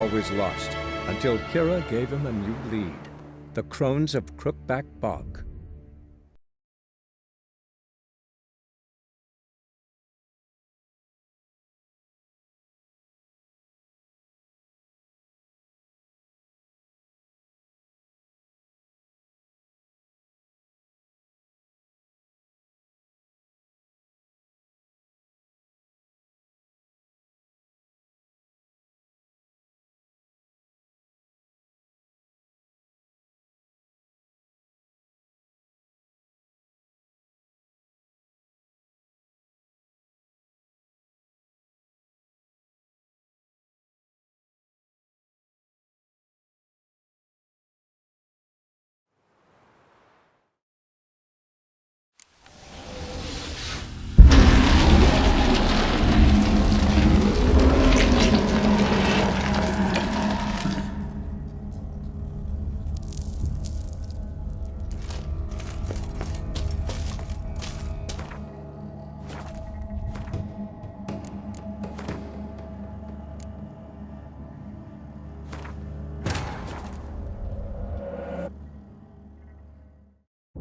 always lost, until Kira gave him a new lead, the Crones of Crookback Bog.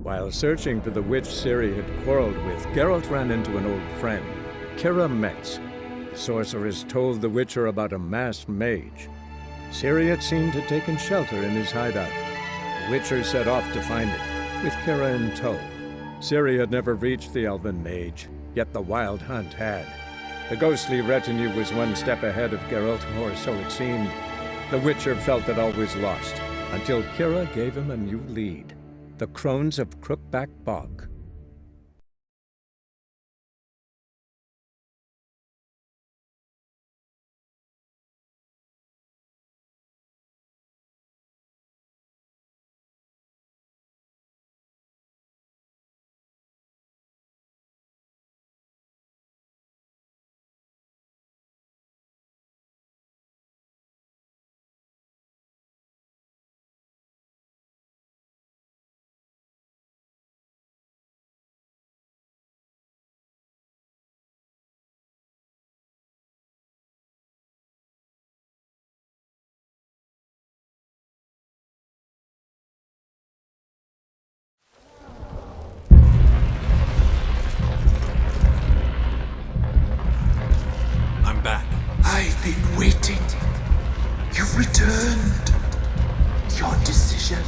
While searching for the witch Ciri had quarreled with, Geralt ran into an old friend, Kira Metz. The sorceress told the Witcher about a masked mage. Ciri, it seemed, had taken shelter in his hideout. The Witcher set off to find it, with Kira in tow. Ciri had never reached the elven mage, yet the Wild Hunt had. The ghostly retinue was one step ahead of Geralt, or so it seemed. The Witcher felt that all was lost, until Kira gave him a new lead, the Crones of Crookback Bog. I'm back. I've been waiting. You've returned. Your decision.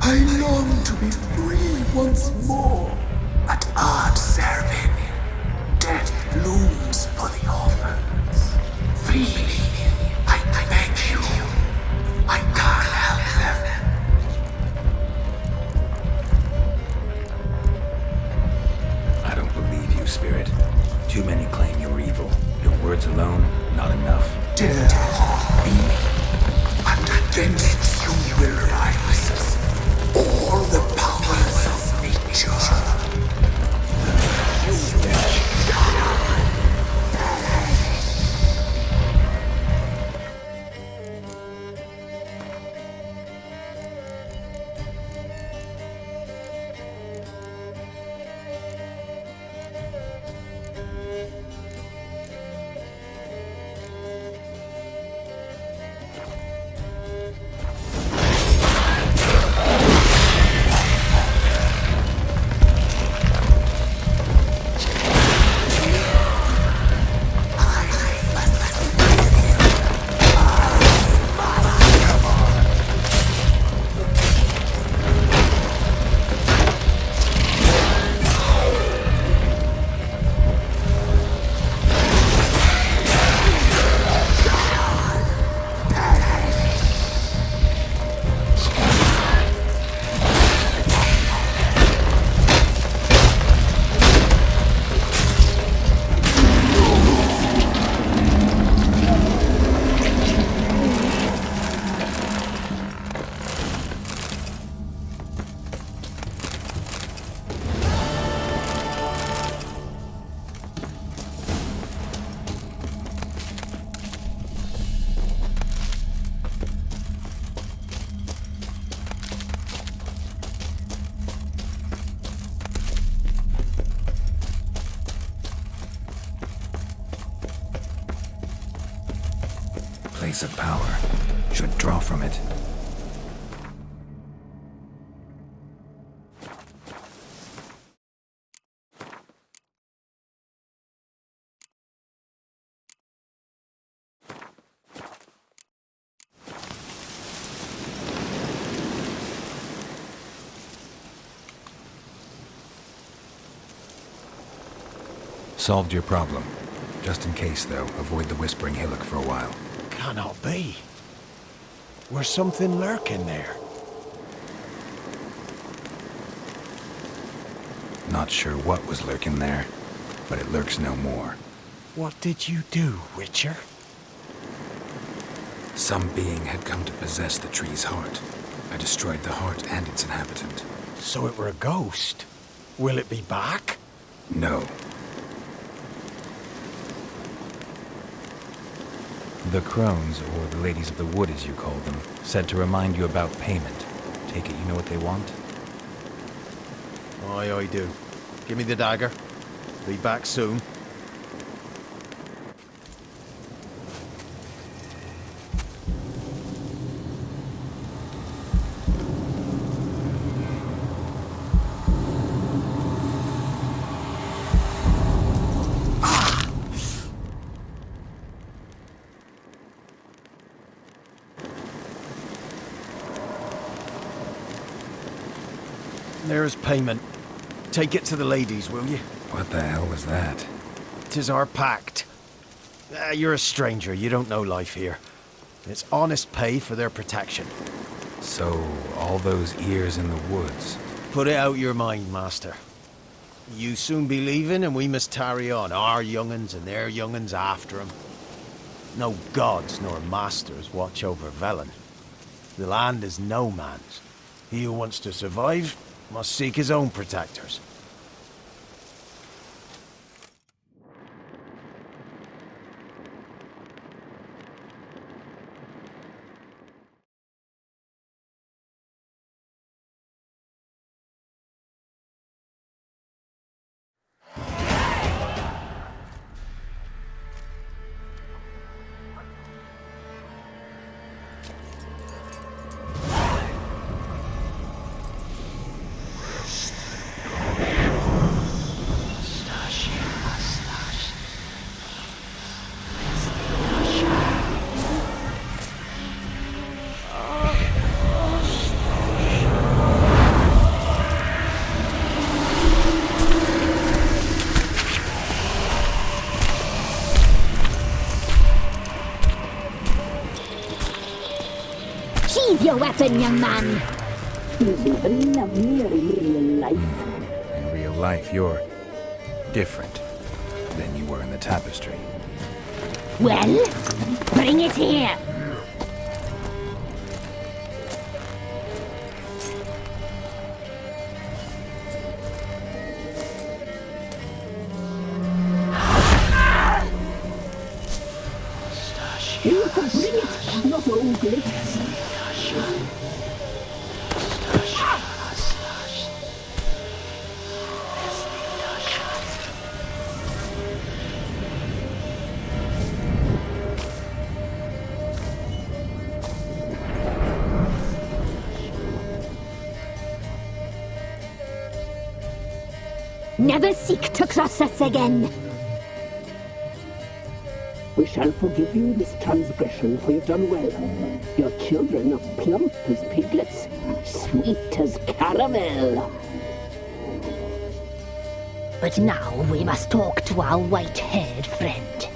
I long to be free once more. At Art Servin, death looms for the orphans. Freely, I beg you. I can't help them. I don't believe you, Spirit. Too many claim you're evil. Your words alone, not enough. Dare harm me, and against you will rise all the powers of nature. Place of power. Should draw from it. Solved your problem. Just in case, though, avoid the Whispering Hillock for a while. Cannot be. Where's something lurking there? Not sure what was lurking there, but it lurks no more. What did you do, Witcher? Some being had come to possess the tree's heart. I destroyed the heart and its inhabitant. So it were a ghost. Will it be back? No. The crones, or the ladies of the wood as you call them, said to remind you about payment. Take it you know what they want? Aye, I do. Give me the dagger. Be back soon. There's payment. Take it to the ladies, will you? What the hell was that? 'Tis our pact. You're a stranger, you don't know life here. It's honest pay for their protection. So, all those ears in the woods. Put it out your mind, master. You soon be leaving and we must tarry on, our young'uns and their young'uns after 'em. No gods nor masters watch over Velen. The land is no man's. He who wants to survive must seek his own protectors. Sheathe your weapon, young man. He's even lovelier in real life. In real life, you're different than you were in the tapestry. Well, bring it here. You can bring it, not ugly. Never seek to cross us again. We shall forgive you this transgression, for you've done well. Your children are plump as piglets, sweet as caramel. But now we must talk to our white-haired friend.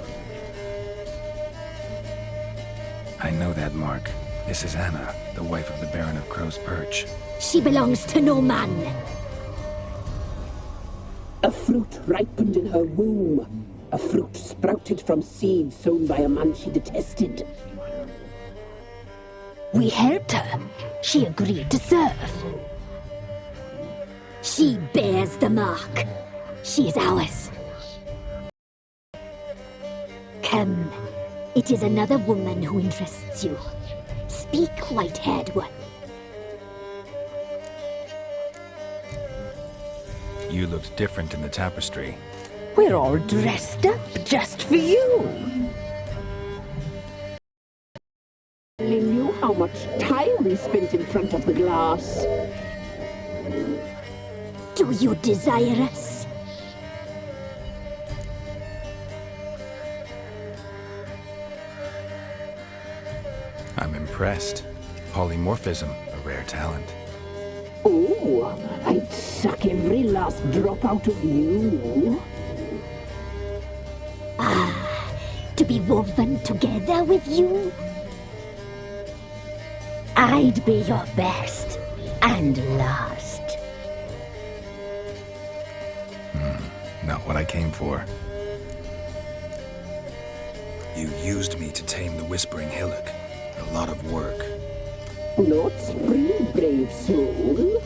I know that mark. This is Anna, the wife of the Baron of Crow's Perch. She belongs to no man. A fruit ripened in her womb. A fruit sprouted from seeds sown by a man she detested. We helped her. She agreed to serve. She bears the mark. She is ours. Come. It is another woman who interests you. Speak, white-haired one. You looked different in the tapestry. We're all dressed up just for you. lass. Do you desire us? I'm impressed. Polymorphism, a rare talent. Oh, I'd suck every last drop out of you. To be woven together with you? I'd be your best and last. Not what I came for. You used me to tame the Whispering Hillock. A lot of work. Not free, brave soul.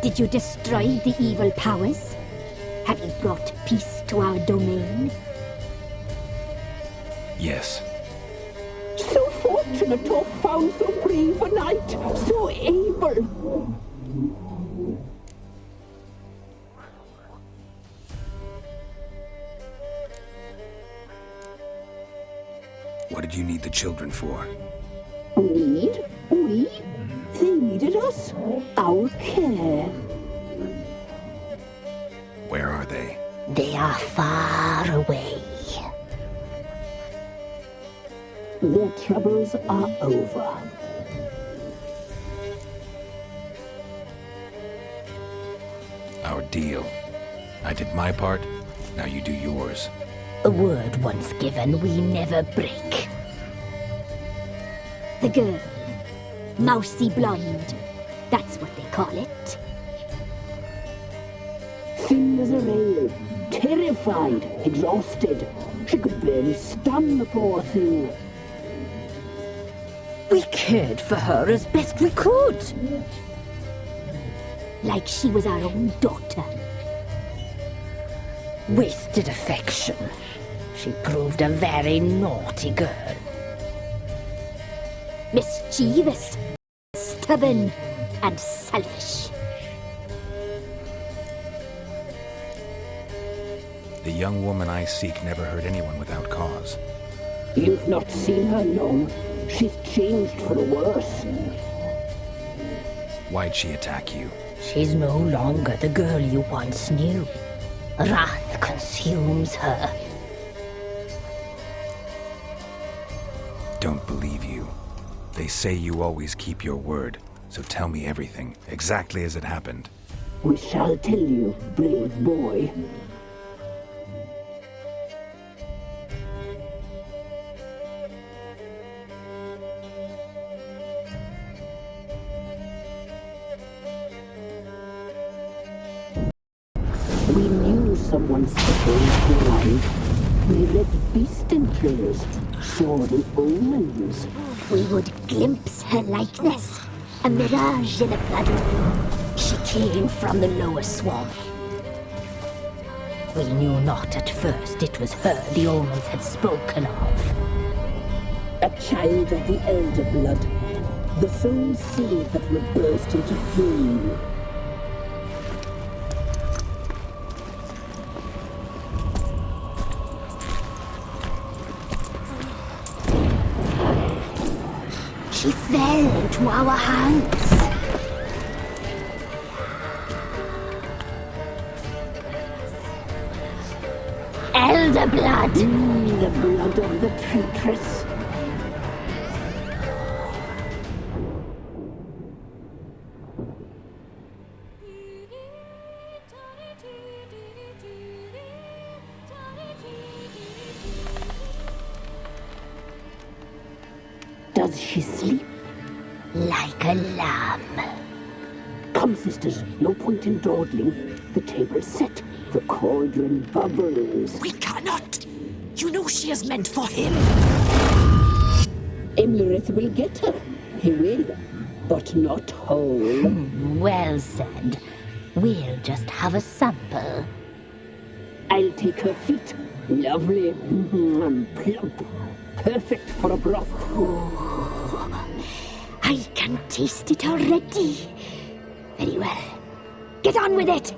Did you destroy the evil powers? Have you brought peace to our domain? Yes. So fortunate to have found so brave a knight, so able. What did you need the children for? Need? We? They needed us. Our care. Where are they? They are far away. Their troubles are over. Our deal. I did my part, now you do yours. A word once given, we never break. The girl. Mousy blonde. That's what they call it. Thin as a rail, terrified, exhausted. She could barely stand, the poor thing. We cared for her as best we could. Like she was our own daughter. Wasted affection. She proved a very naughty girl. Mischievous, stubborn, and selfish. The young woman I seek never hurt anyone without cause. You've not seen her long. She's changed for the worse. Why'd she attack you? She's no longer the girl you once knew. Wrath consumes her. Don't believe you. They say you always keep your word, so tell me everything, exactly as it happened. We shall tell you, brave boy. We knew someone special was alive. We read beast entrails, saw the omens. We would glimpse her likeness, a mirage in a blood. She came from the lower swamp. We knew not at first it was her the omens had spoken of. A child of the elder blood, the soul seed that will burst into flame. She fell into our hands. Elder blood. The blood of the traitress. Does she sleep? Like a lamb. Come, sisters, no point in dawdling. The table's set. The cauldron bubbles. We cannot! You know she is meant for him! Imlerith will get her. He will, but not whole. Well said. We'll just have a sample. I'll take her feet. Lovely. Plump. Perfect for a broth. I can taste it already. Very well. Get on with it.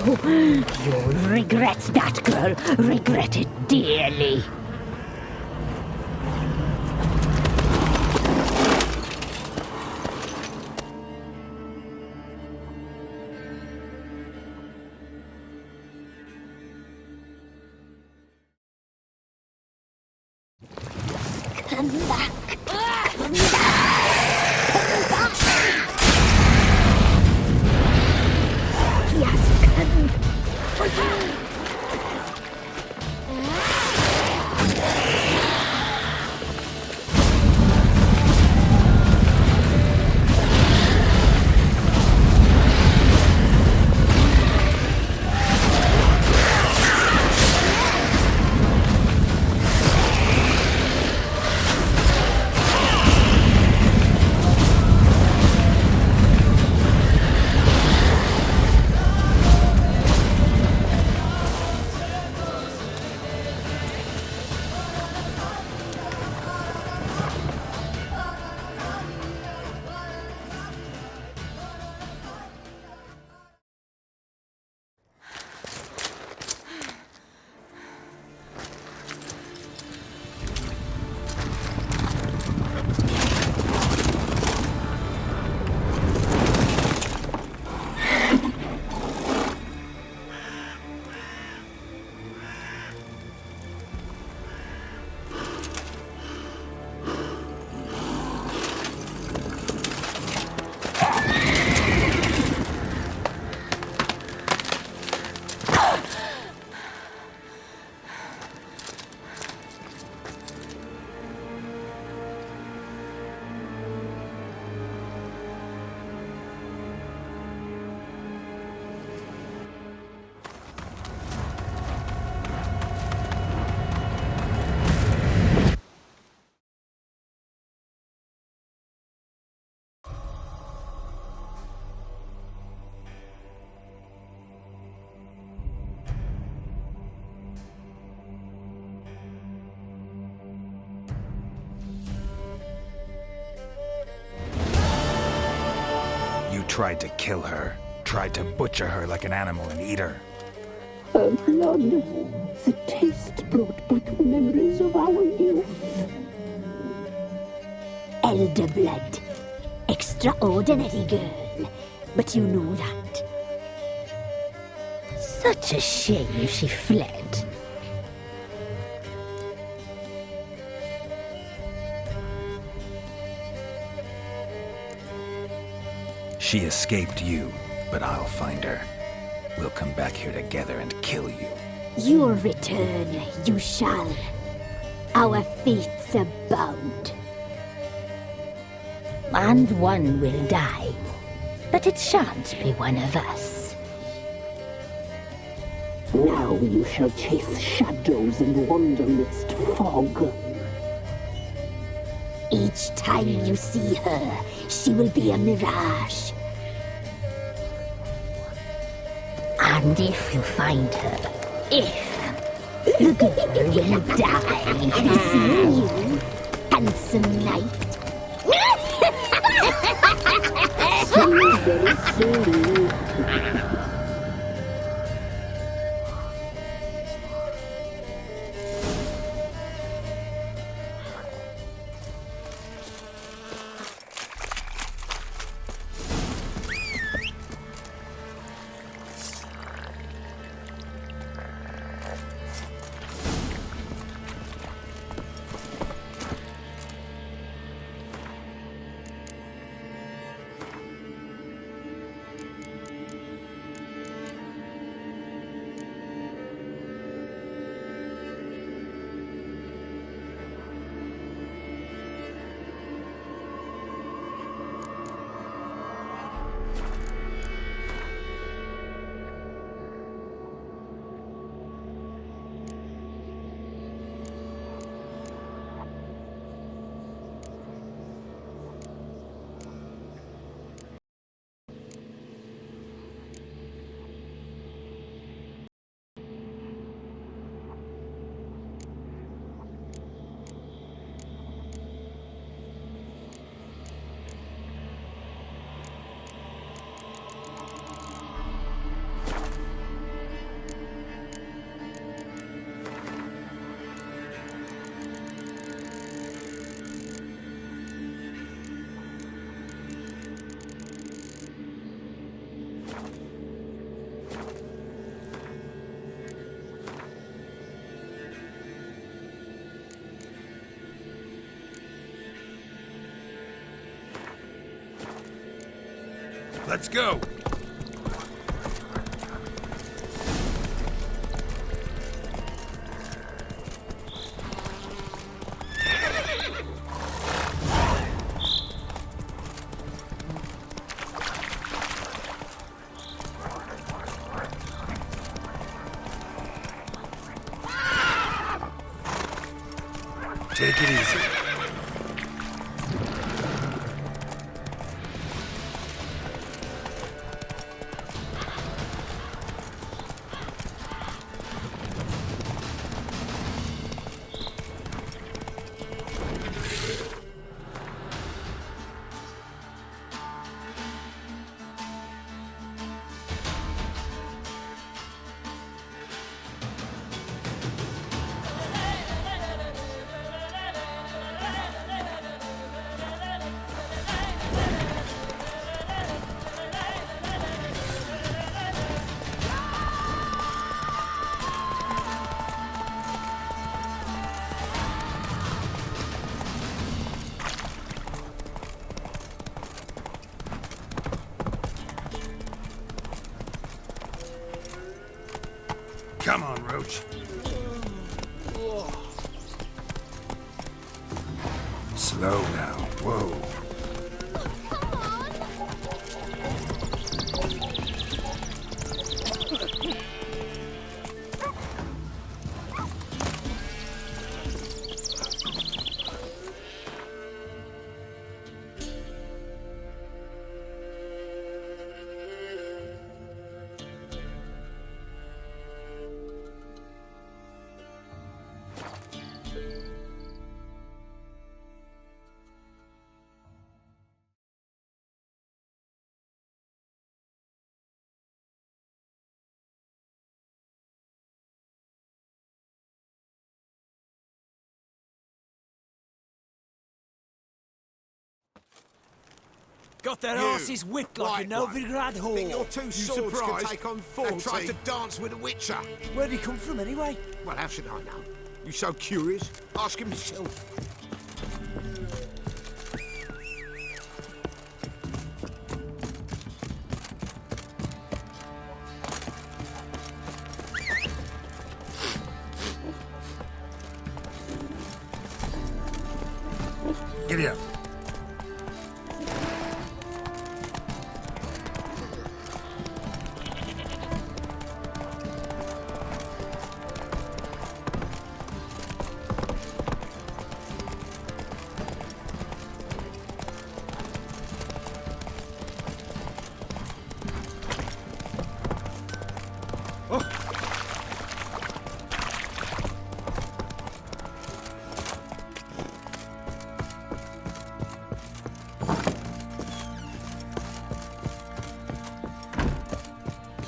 You'll regret that, girl. Regret it dearly. Come back. Come back. He has come. You tried to kill her. Tried to butcher her like an animal and eat her. Her blood. The taste brought back memories of our youth. Elder blood. Extraordinary girl. But you know that. Such a shame she fled. She escaped you, but I'll find her. We'll come back here together and kill you. You'll return, you shall. Our fates are bound. And one will die. But it shan't be one of us. Now you shall chase shadows and wander midst fog. Each time you see her, she will be a mirage. And if you find her, the girl will die. See you, handsome knight. Very soon. Let's go! Take it easy. Come on, Roach. Slow now. Whoa. Got their asses whipped like a Novigrad whore. Think your two swords can take on 40? And tried to dance with a witcher. Where'd he come from anyway? Well, how should I know? You so curious? Ask him yourself. Giddy up.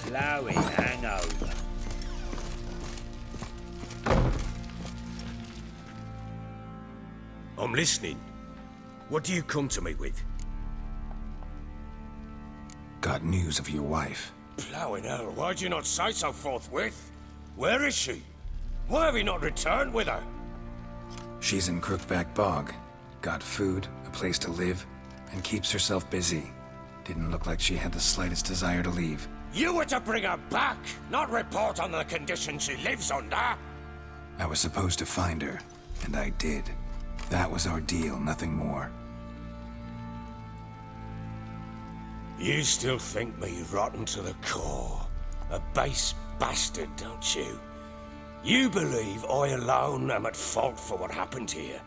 Chloe hangover. I'm listening. What do you come to me with? Got news of your wife. Plowing hell, why'd you not say so forthwith? Where is she? Why have you not returned with her? She's in Crookback Bog. Got food, a place to live, and keeps herself busy. Didn't look like she had the slightest desire to leave. You were to bring her back, not report on the conditions she lives under. I was supposed to find her, and I did. That was our deal, nothing more. You still think me rotten to the core. A base bastard, don't you? You believe I alone am at fault for what happened here.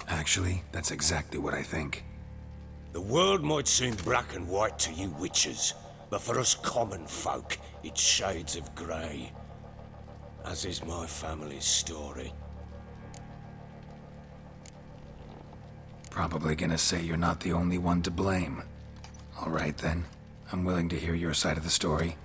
Actually, that's exactly what I think. The world might seem black and white to you witches, but for us common folk, it's shades of grey. As is my family's story. Probably gonna say you're not the only one to blame. All right then, I'm willing to hear your side of the story.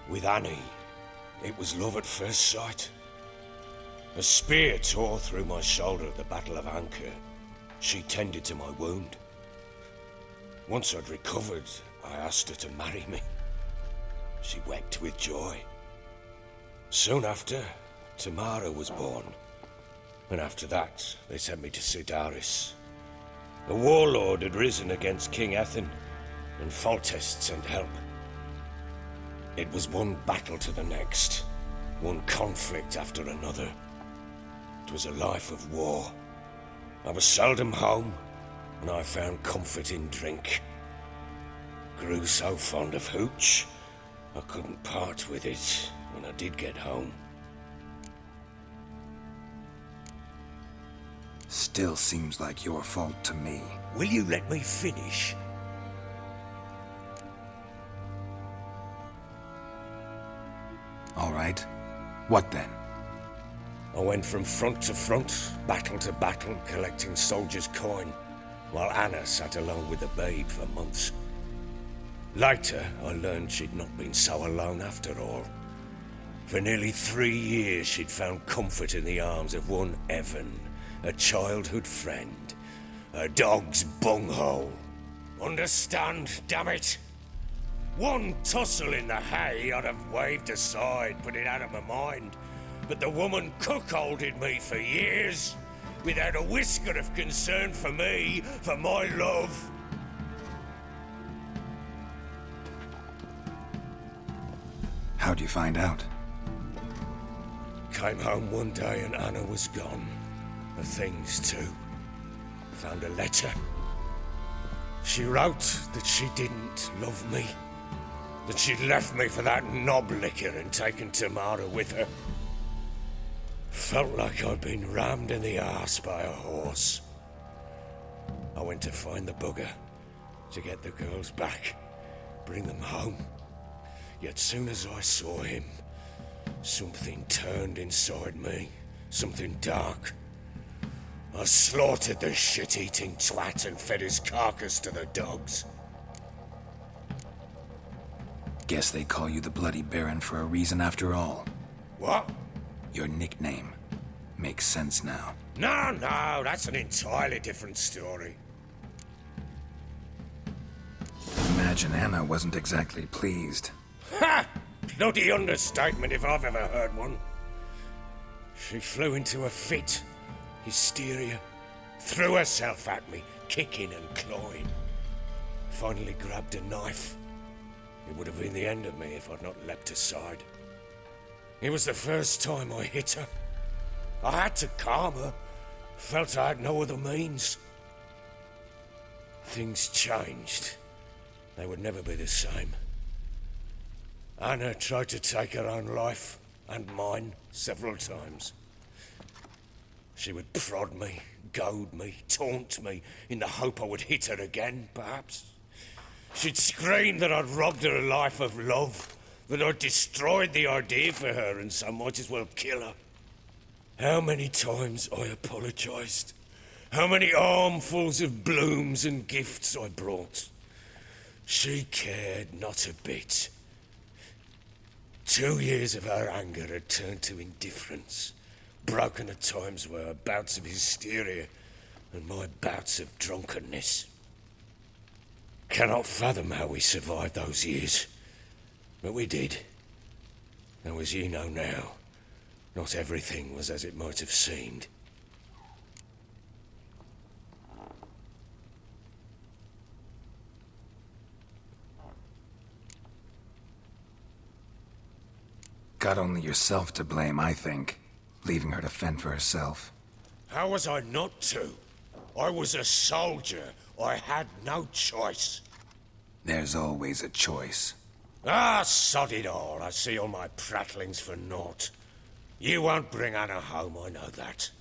With Annie, It was love at first sight. A spear tore through my shoulder at the Battle of Anchor. She tended to my wound. Once I'd recovered, I asked her to marry me. She wept with joy. Soon after, Tamara was born. And after that, they sent me to Sidaris. A warlord had risen against King Ethan, and Foltest sent help. It was one battle to the next, one conflict after another. It was a life of war. I was seldom home, and I found comfort in drink. Grew so fond of hooch, I couldn't part with it when I did get home. Still seems like your fault to me. Will you let me finish? All right. What then? I went from front to front, battle to battle, collecting soldiers' coin, while Anna sat alone with the babe for months. Later, I learned she'd not been so alone after all. For nearly 3 years, she'd found comfort in the arms of one Evan, a childhood friend, a dog's bunghole. Understand, damn it? One tussle in the hay I'd have waved aside, put it out of my mind. But the woman cuckolded me for years, without a whisker of concern for me, for my love. How'd you find out? Came home one day and Anna was gone. The things too. Found a letter. She wrote that she didn't love me. That she'd left me for that knob licker and taken Tamara with her. Felt like I'd been rammed in the arse by a horse. I went to find the bugger, to get the girls back, bring them home. Yet soon as I saw him, something turned inside me, something dark. I slaughtered the shit-eating twat and fed his carcass to the dogs. Guess they call you the Bloody Baron for a reason after all. What? Your nickname. Makes sense now. No, that's an entirely different story. Imagine Anna wasn't exactly pleased. Ha! Bloody understatement if I've ever heard one. She flew into a fit, hysteria, threw herself at me, kicking and clawing. Finally grabbed a knife. It would have been the end of me if I'd not leapt aside. It was the first time I hit her. I had to calm her. Felt I had no other means. Things changed. They would never be the same. Anna tried to take her own life, and mine, several times. She would prod me, goad me, taunt me, in the hope I would hit her again, perhaps. She'd scream that I'd robbed her life of love, that I'd destroyed the idea for her, and so might as well kill her. How many times I apologized. How many armfuls of blooms and gifts I brought. She cared not a bit. 2 years of her anger had turned to indifference, broken at times by her bouts of hysteria and my bouts of drunkenness. Cannot fathom how we survived those years, but we did. And as you know now, not everything was as it might have seemed. Got only yourself to blame, I think. Leaving her to fend for herself. How was I not to? I was a soldier. I had no choice. There's always a choice. Ah, sod it all. I see all my prattlings for naught. You won't bring Anna home, I know that.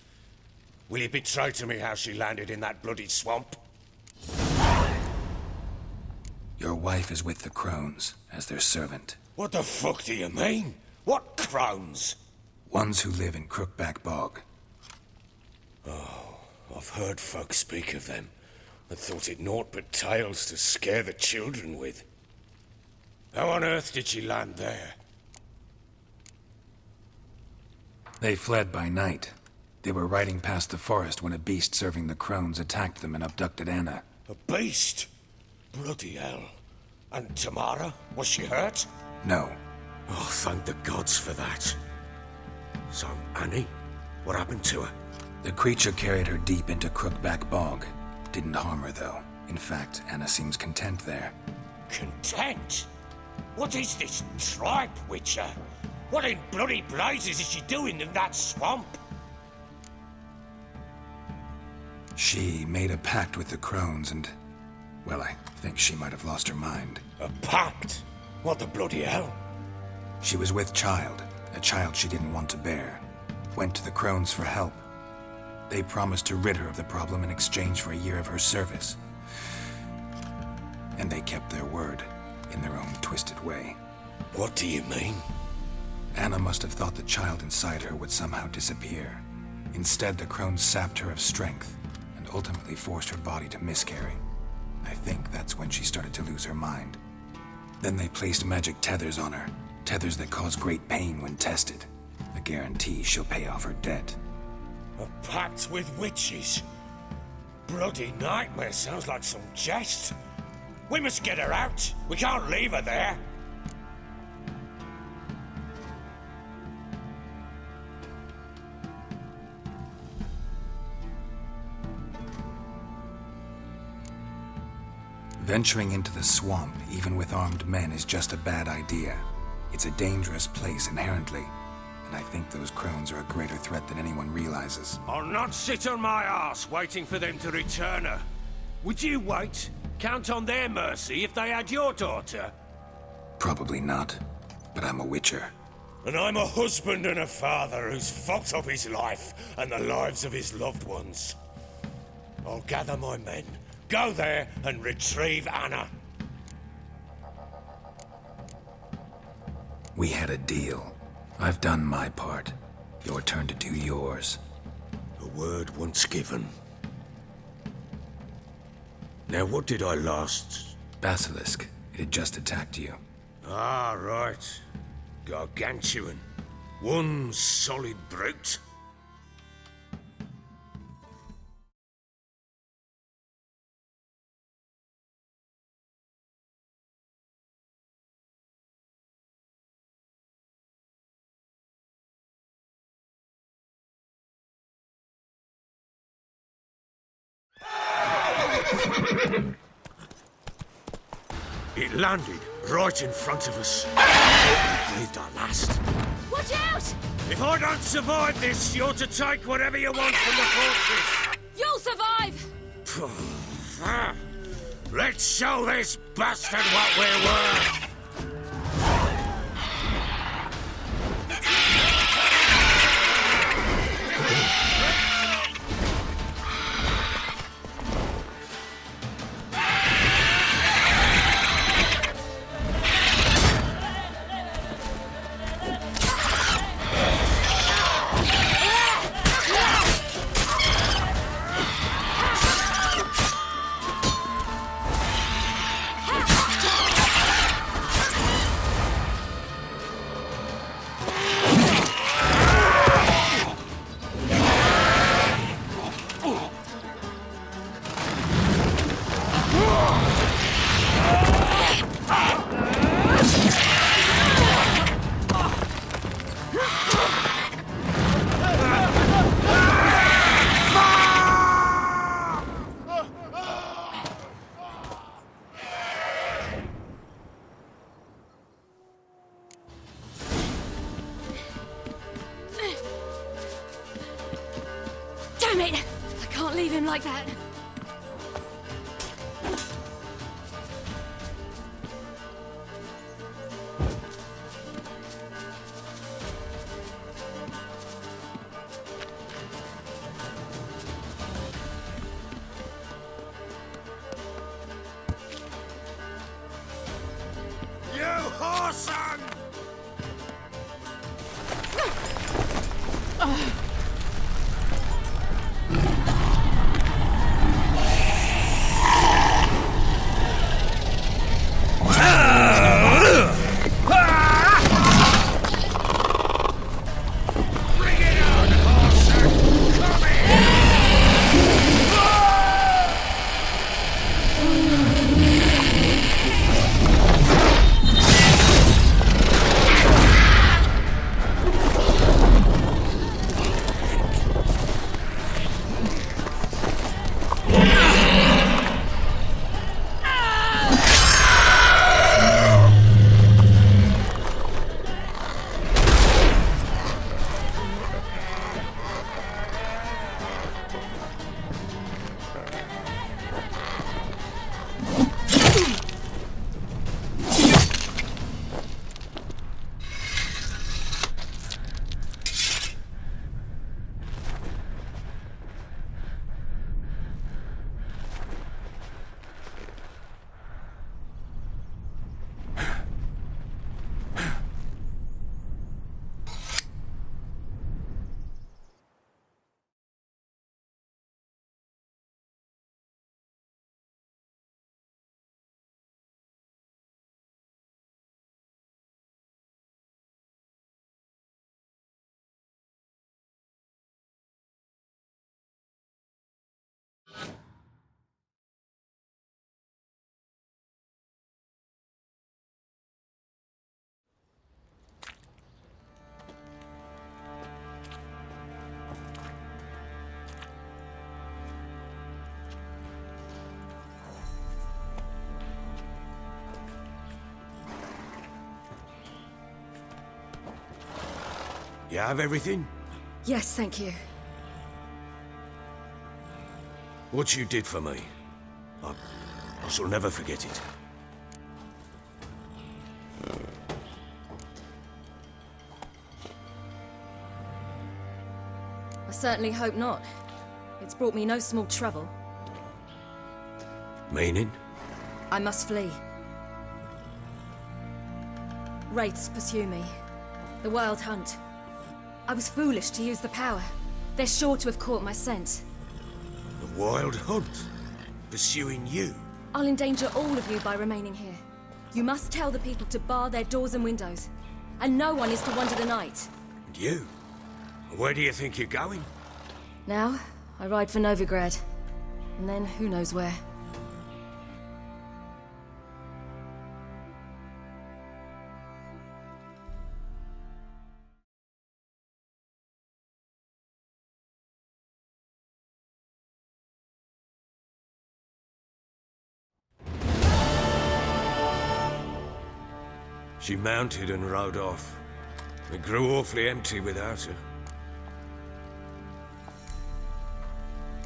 Will you betray to me how she landed in that bloody swamp? Your wife is with the crones, as their servant. What the fuck do you mean? What crones? Ones who live in Crookback Bog. Oh, I've heard folk speak of them, and thought it naught but tales to scare the children with. How on earth did she land there? They fled by night. They were riding past the forest when a beast serving the crones attacked them and abducted Anna. A beast? Bloody hell. And Tamara? Was she hurt? No. Oh, thank the gods for that. So, Annie? What happened to her? The creature carried her deep into Crookback Bog. Didn't harm her, though. In fact, Anna seems content there. Content? What is this tripe, Witcher? What in bloody blazes is she doing in that swamp? She made a pact with the crones and... well, I think she might have lost her mind. A pact? What the bloody hell? She was with child, a child she didn't want to bear. Went to the crones for help. They promised to rid her of the problem in exchange for a year of her service. And they kept their word, in their own twisted way. What do you mean? Anna must have thought the child inside her would somehow disappear. Instead, the crones sapped her of strength, and ultimately forced her body to miscarry. I think that's when she started to lose her mind. Then they placed magic tethers on her, tethers that cause great pain when tested. A guarantee she'll pay off her debt. A pact with witches? Bloody nightmare, sounds like some jest. We must get her out. We can't leave her there. Venturing into the swamp, even with armed men, is just a bad idea. It's a dangerous place inherently, and I think those crones are a greater threat than anyone realizes. I'll not sit on my arse waiting for them to return her. Would you wait? Count on their mercy if they had your daughter? Probably not, but I'm a witcher. And I'm a husband and a father who's fucked up his life and the lives of his loved ones. I'll gather my men, go there and retrieve Anna. We had a deal. I've done my part. Your turn to do yours. A word once given. Now, what did I last... Basilisk. It had just attacked you. Ah, right. Gargantuan. One solid brute. It landed right in front of us. Breathed our last. Watch out! If I don't survive this, you're to take whatever you want from the fortress. You'll survive! Let's show this bastard what we're worth. Damn it! I can't leave him like that. You whoreson! Bring it You have everything? Yes, thank you. What you did for me, I shall never forget it. I certainly hope not. It's brought me no small trouble. Meaning? I must flee. Wraiths pursue me. The Wild Hunt. I was foolish to use the power. They're sure to have caught my scent. The Wild Hunt? Pursuing you? I'll endanger all of you by remaining here. You must tell the people to bar their doors and windows. And no one is to wander the night. And you? Where do you think you're going? Now, I ride for Novigrad. And then who knows where. She mounted and rode off. It grew awfully empty without her.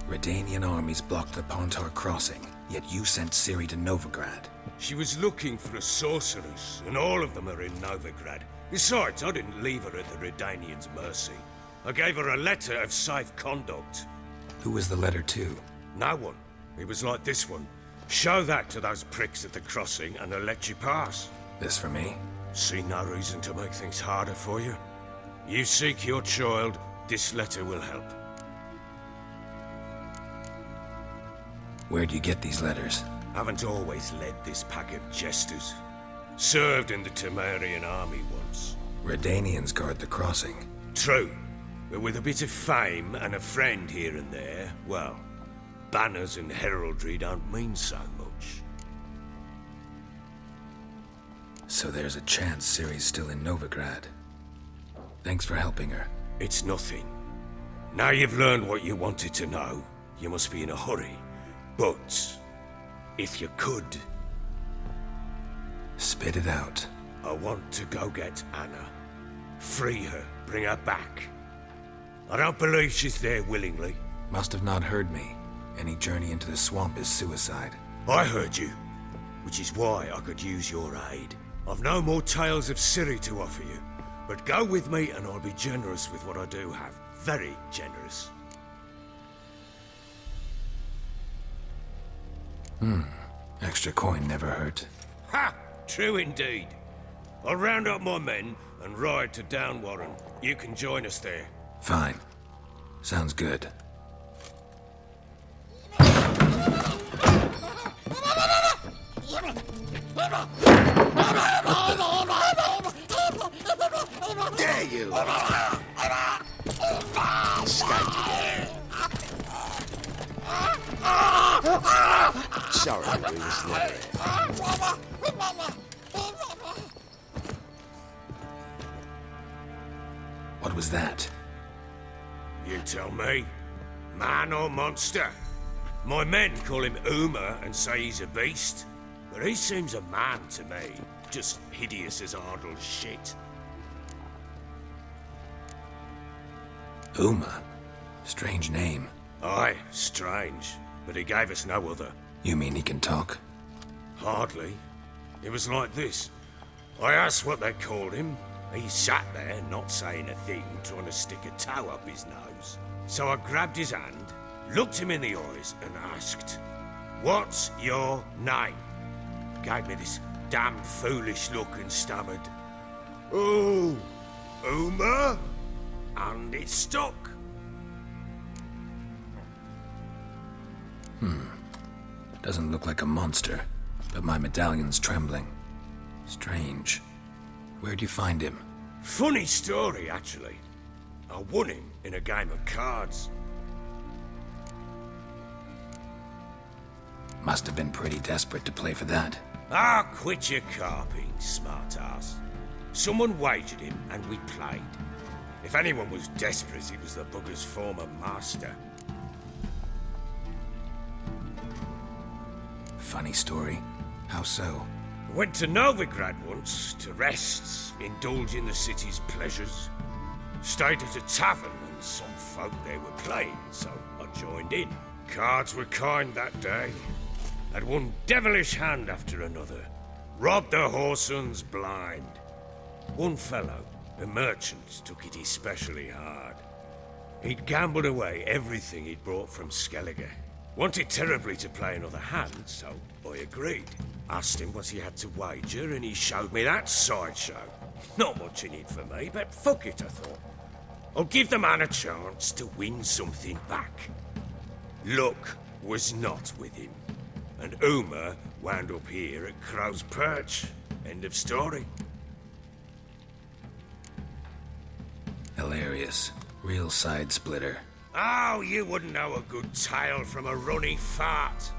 Redanian armies blocked the Pontar crossing, yet you sent Ciri to Novigrad. She was looking for a sorceress, and all of them are in Novigrad. Besides, I didn't leave her at the Redanians' mercy. I gave her a letter of safe conduct. Who was the letter to? No one. It was like this one. Show that to those pricks at the crossing, and they'll let you pass. This for me? See no reason to make things harder for you. You seek your child, this letter will help. Where'd you get these letters? Haven't always led this pack of jesters. Served in the Temerian army once. Redanians guard the crossing. True, but with a bit of fame and a friend here and there, well, banners and heraldry don't mean so much. So there's a chance Ciri's still in Novigrad. Thanks for helping her. It's nothing. Now you've learned what you wanted to know, you must be in a hurry. But, if you could... Spit it out. I want to go get Anna. Free her, bring her back. I don't believe she's there willingly. Must have not heard me. Any journey into the swamp is suicide. I heard you, which is why I could use your aid. I've no more tales of Ciri to offer you, but go with me and I'll be generous with what I do have. Very generous. Extra coin never hurt. Ha! True indeed. I'll round up my men and ride to Downwarren. You can join us there. Fine. Sounds good. Dare you! Sorry, we was never here. What was that? You tell me. Man or monster? My men call him Uma and say he's a beast, but he seems a man to me. Just hideous as Ardle's shit. Uma? Strange name. Aye, strange, but he gave us no other. You mean he can talk? Hardly. It was like this. I asked what they called him. He sat there, not saying a thing, trying to stick a toe up his nose. So I grabbed his hand, looked him in the eyes, and asked, "What's your name?" Gave me this damn foolish look and stammered, "Oh, Uma?" And it stuck. Doesn't look like a monster, but my medallion's trembling. Strange. Where'd you find him? Funny story, actually. I won him in a game of cards. Must have been pretty desperate to play for that. Ah, quit your carping, smartass. Someone wagered him, and we played. If anyone was desperate, it was the bugger's former master. Funny story. How so? Went to Novigrad once, to rest, indulge in the city's pleasures. Stayed at a tavern and some folk there were playing, so I joined in. Cards were kind that day. Had one devilish hand after another. Robbed the whoresun's blind. One fellow, a merchant, took it especially hard. He'd gambled away everything he'd brought from Skellige. Wanted terribly to play another hand, so I agreed. Asked him what he had to wager, and he showed me that sideshow. Not much in it for me, but fuck it, I thought. I'll give the man a chance to win something back. Luck was not with him, and Uma wound up here at Crow's Perch. End of story. Hilarious. Real side splitter. Oh, you wouldn't know a good tale from a runny fart.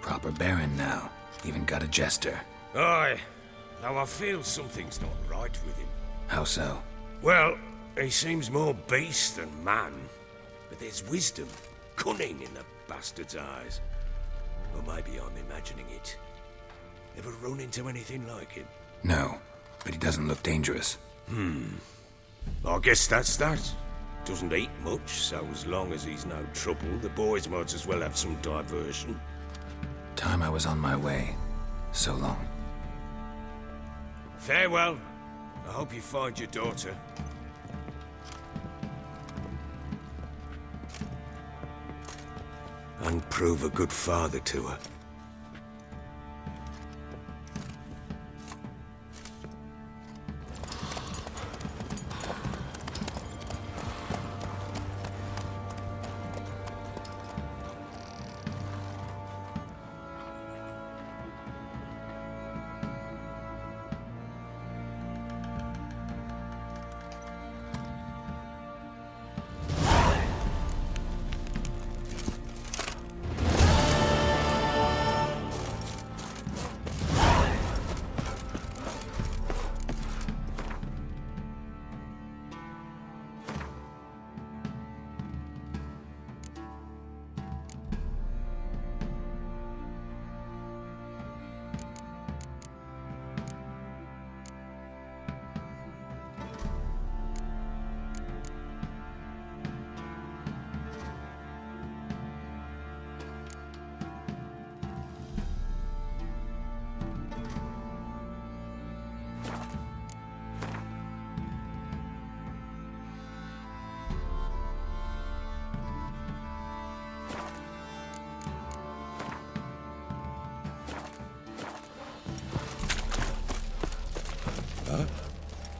Proper baron now. Even got a jester. Aye, though I feel something's not right with him. How so? Well, he seems more beast than man. But there's wisdom, cunning in the bastard's eyes. Or maybe I'm imagining it. Ever run into anything like him? No, but he doesn't look dangerous. I guess that's that. Doesn't eat much, so as long as he's no trouble, the boys might as well have some diversion. Time I was on my way. So long. Farewell. I hope you find your daughter. And prove a good father to her.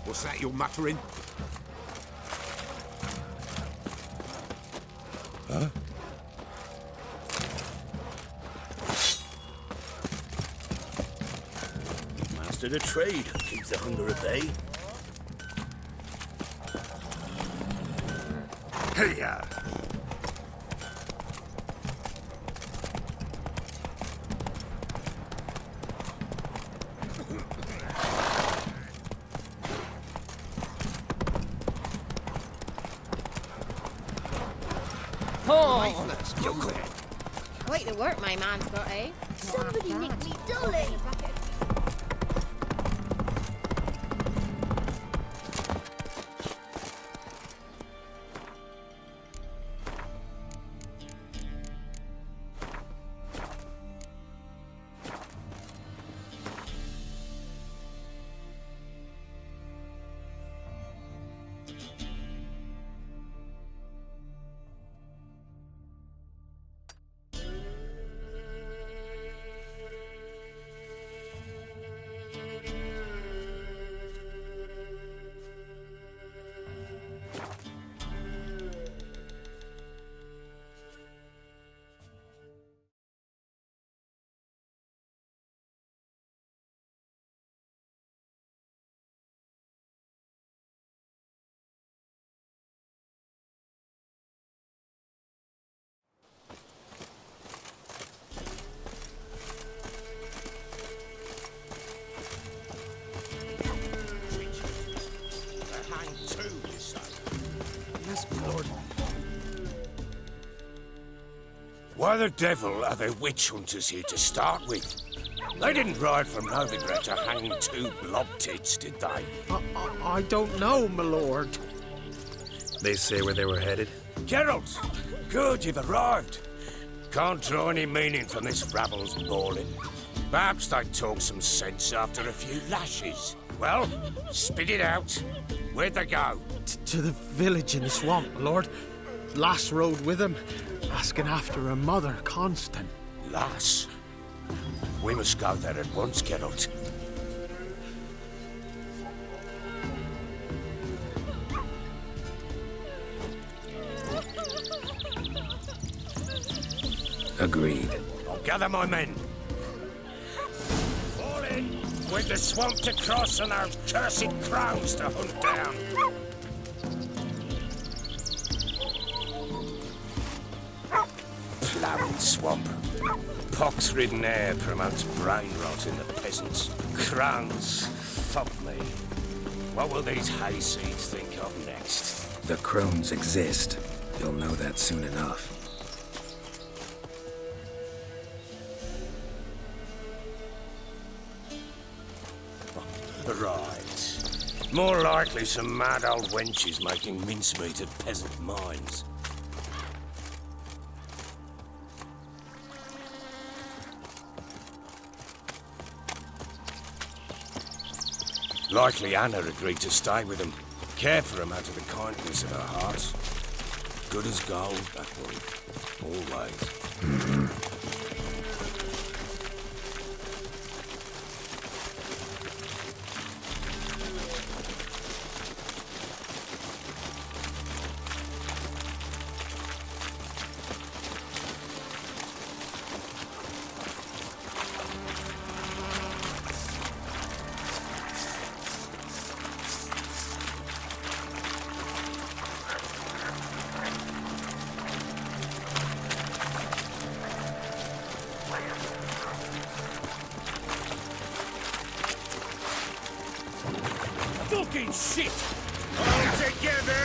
What's that you're muttering? Huh? Master the trade keeps the hunger at bay. Hey-ya! Quite the work my man's got, eh? Somebody nicked me dolly! Why the devil are there witch hunters here to start with? They didn't ride from Novigrad to hang two blob tits, did they? I don't know, my lord. They say where they were headed? Geralt! Good, you've arrived. Can't draw any meaning from this rabble's bawling. Perhaps they talk some sense after a few lashes. Well, spit it out. Where'd they go? To the village in the swamp, my lord. Lass rode with him, asking after her mother, Constant. Lass? We must go there at once, Geralt. Agreed. I'll gather my men. Fall in with the swamp to cross and those cursed crows to hunt down. Ploughing swamp. Pox-ridden air promotes brain rot in the peasants. Crowns, fuck me. What will these hayseeds think of next? The crones exist. You'll know that soon enough. Right. More likely some mad old wenches making mincemeat of peasant minds. Likely Anna agreed to stay with them, care for them out of the kindness of her heart. Good as gold, that one. Always. Fucking shit! All together!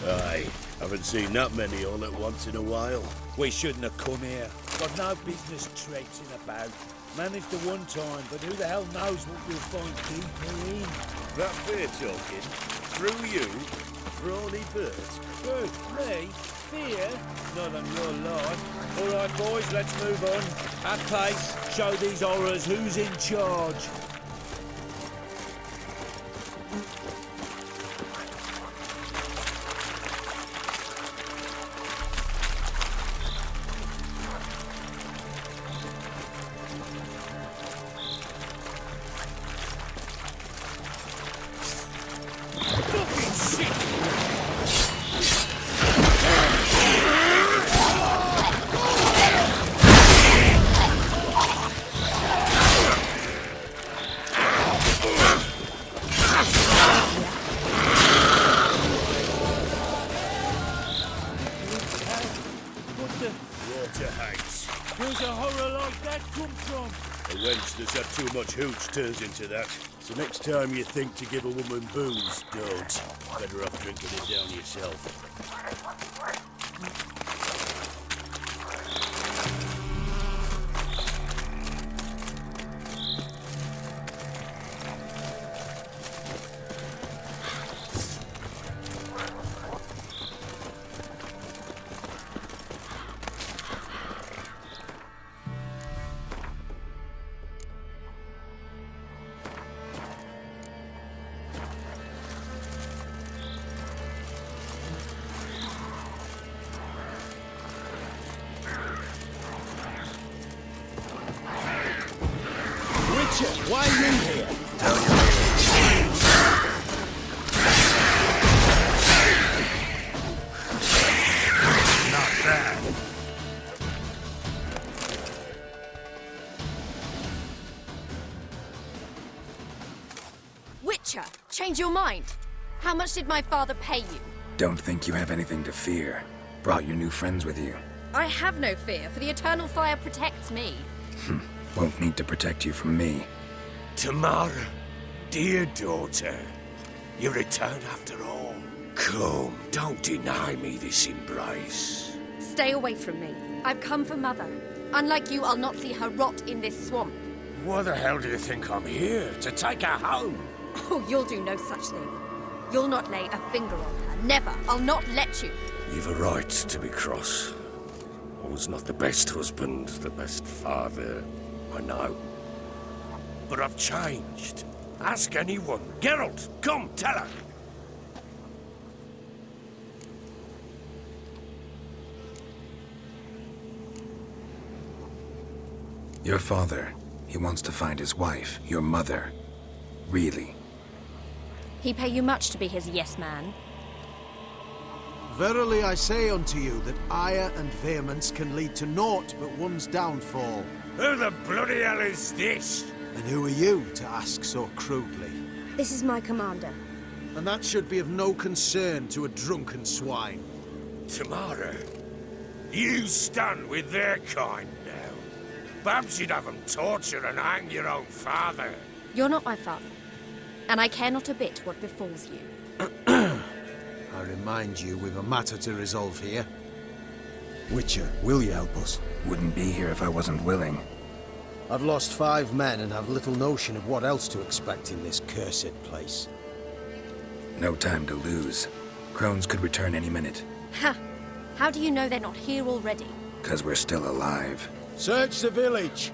Aye, haven't seen that many all at once in a while. We shouldn't have come here. Got no business traipsing about. Managed the one time, but who the hell knows what we'll find deeper in? That fear talking? Through you? Brawny bird? Who? Me? Fear? Not on your life. All right, boys, let's move on. At pace, show these horrors who's in charge. Where's a horror like that come from? A wench that's had too much hooch turns into that. So next time you think to give a woman booze, don't. Better off drinking it down yourself. Why are you here? Tell you. Not bad. Witcher, change your mind. How much did my father pay you? Don't think you have anything to fear. Brought your new friends with you. I have no fear, for the eternal fire protects me. Won't need to protect you from me. Tamara, dear daughter, you return after all. Come, don't deny me this embrace. Stay away from me. I've come for Mother. Unlike you, I'll not see her rot in this swamp. Why the hell do you think I'm here? To take her home? Oh, you'll do no such thing. You'll not lay a finger on her. Never. I'll not let you. You've a right to be cross. I was not the best husband, the best father, I know. But I've changed. Ask anyone. Geralt, come, tell her. Your father, he wants to find his wife, your mother. Really? He pay you much to be his yes man. Verily I say unto you that ire and vehemence can lead to naught but one's downfall. Who the bloody hell is this? And who are you to ask so crudely? This is my commander. And that should be of no concern to a drunken swine. Tamara, you stand with their kind now. Perhaps you'd have them torture and hang your own father. You're not my father, and I care not a bit what befalls you. I remind you, we've a matter to resolve here. Witcher, will you help us? Wouldn't be here if I wasn't willing. I've lost 5 men and have little notion of what else to expect in this cursed place. No time to lose. Crones could return any minute. Ha! How do you know they're not here already? 'Cause we're still alive. Search the village!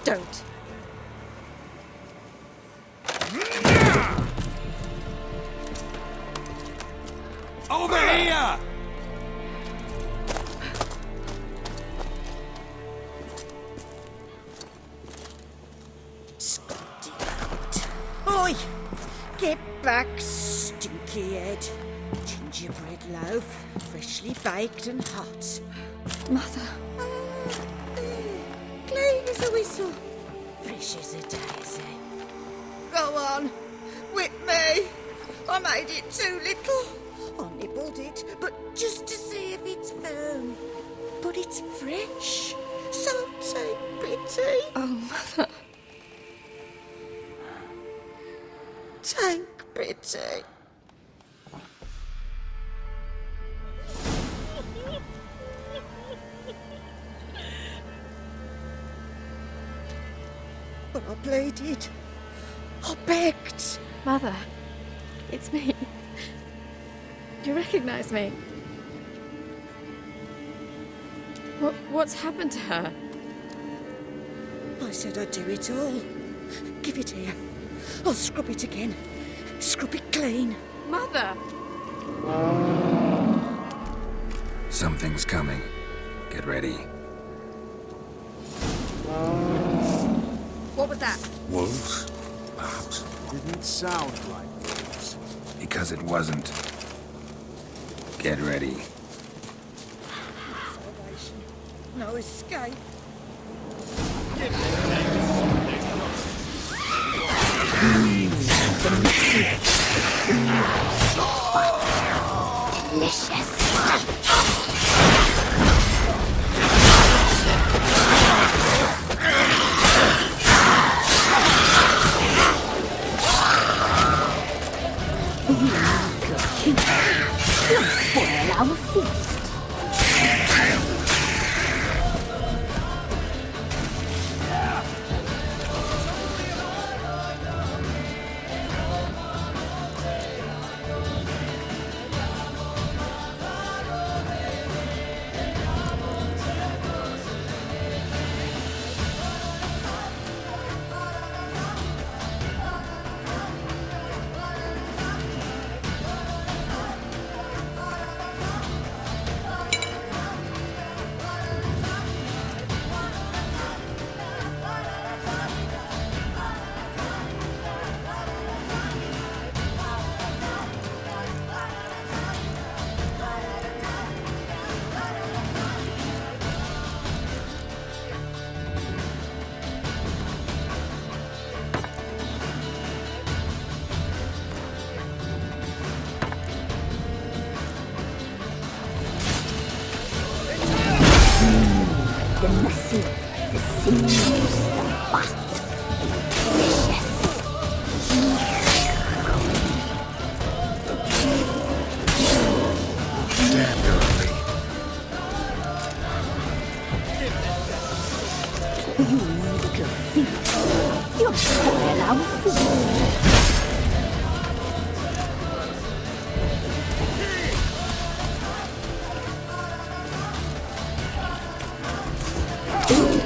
Don't. Over here! Oi! Get back, stinky head. Gingerbread loaf, freshly baked and hot. Mother. Clean as a whistle, fresh as a daisy. Go on, whip me. I made it too little. I nibbled it, but just to see if it's firm. But it's fresh, so take pity. Oh, Mother. Take pity. But I pleaded. I begged. Mother, it's me. You recognize me? What's happened to her? I said I'd do it all. Give it here. I'll scrub it again. Scrub it clean. Mother! Something's coming. Get ready. What was that? Wolves? Perhaps. Didn't sound like wolves. Because it wasn't. Get ready. No escape. Spoil our feast. the messy, the sinews, the fat, delicious. Damn, Dorothy. You little thief. You're spoil our food.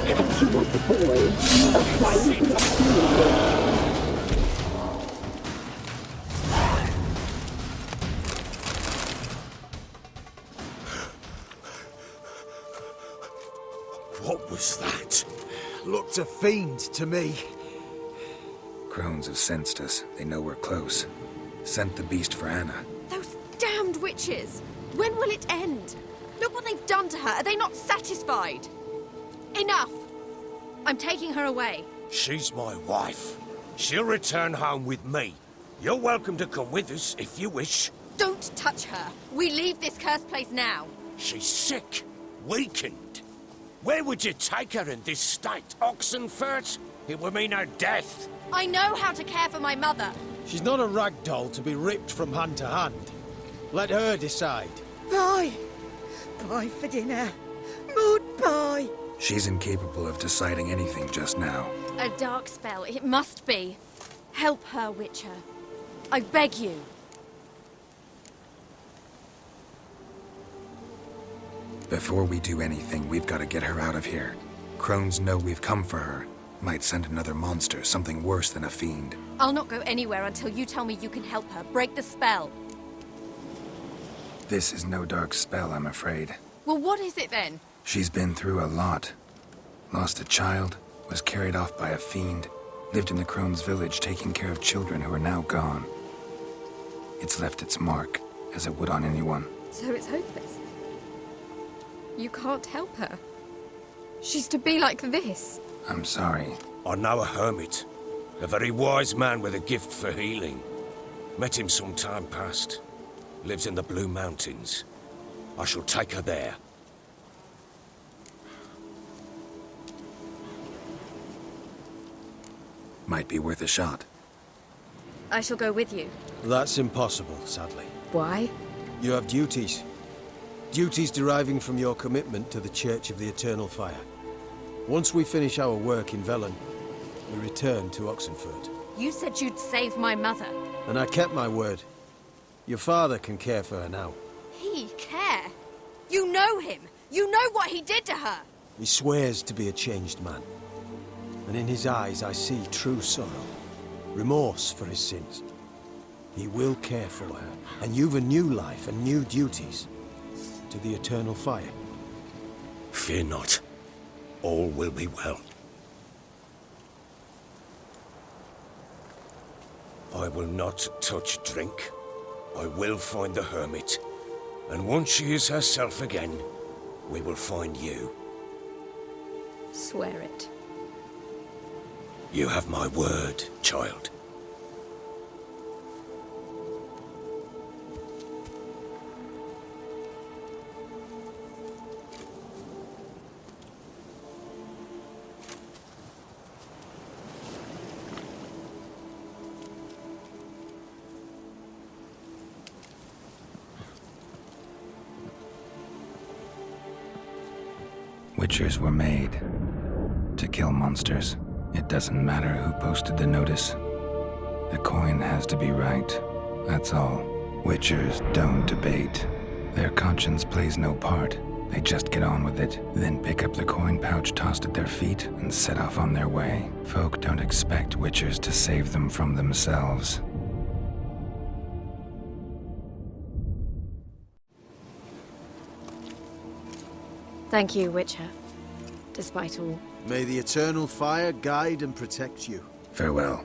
Cut you up, boy. I'll find you the food. What was that? Looked a fiend to me. Crones have sensed us. They know we're close. Sent the beast for Anna. Those damned witches! When will it end? Look what they've done to her. Are they not satisfied? Enough! I'm taking her away. She's my wife. She'll return home with me. You're welcome to come with us if you wish. Don't touch her. We leave this cursed place now. She's sick, weakened. Where would you take her in this state, Oxenfurt? It would mean her death. I know how to care for my mother. She's not a rag doll to be ripped from hand to hand. Let her decide. Bye. Bye for dinner. Mood bye. She's incapable of deciding anything just now. A dark spell, it must be. Help her, Witcher. I beg you. Before we do anything, we've got to get her out of here. Crones know we've come for her. Might send another monster, something worse than a fiend. I'll not go anywhere until you tell me you can help her. Break the spell. This is no dark spell, I'm afraid. Well, what is it then? She's been through a lot. Lost a child, was carried off by a fiend, lived in the Crone's village taking care of children who are now gone. It's left its mark, as it would on anyone. So it's hopeless. You can't help her. She's to be like this. I'm sorry. I know a hermit. A very wise man with a gift for healing. Met him some time past. Lives in the Blue Mountains. I shall take her there. Might be worth a shot. I shall go with you. That's impossible, sadly. Why? You have duties. Duties deriving from your commitment to the Church of the Eternal Fire. Once we finish our work in Velen, we return to Oxenfurt. You said you'd save my mother. And I kept my word. Your father can care for her now. He care? You know him. You know what he did to her. He swears to be a changed man. And in his eyes I see true sorrow. Remorse for his sins. He will care for her. And you've a new life and new duties. To the Eternal Fire. Fear not. All will be well. I will not touch drink. I will find the hermit. And once she is herself again, we will find you. Swear it. You have my word, child. Witchers were made to kill monsters. It doesn't matter who posted the notice. The coin has to be right. That's all. Witchers don't debate. Their conscience plays no part. They just get on with it, then pick up the coin pouch tossed at their feet and set off on their way. Folk don't expect Witchers to save them from themselves. Thank you, Witcher. Despite all. May the Eternal Fire guide and protect you. Farewell.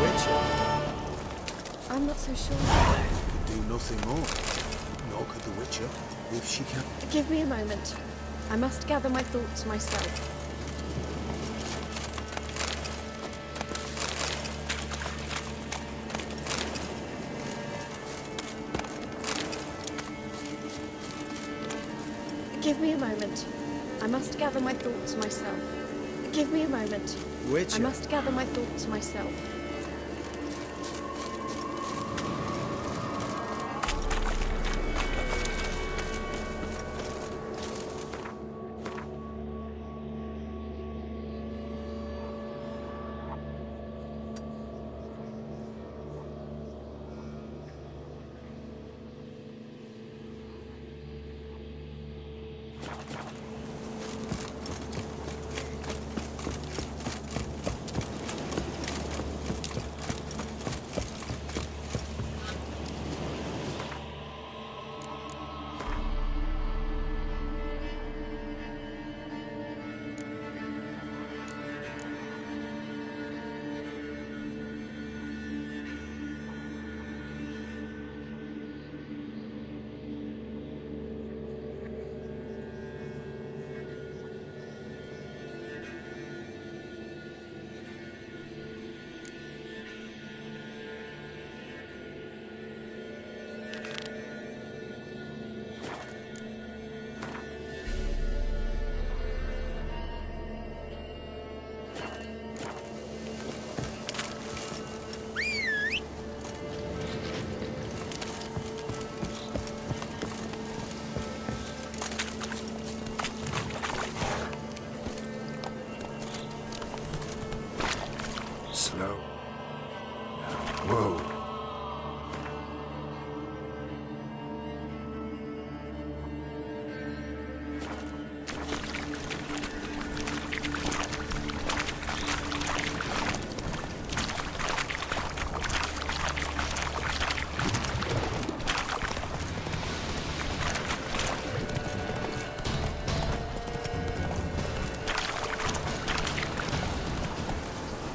Witcher? I'm not so sure. Could do nothing more. Nor could the Witcher, if she can. Give me a moment. I must gather my thoughts myself. me a moment. I must gather my thoughts myself. Give me a moment. Witcher. I must gather my thoughts myself. Slow. Whoa.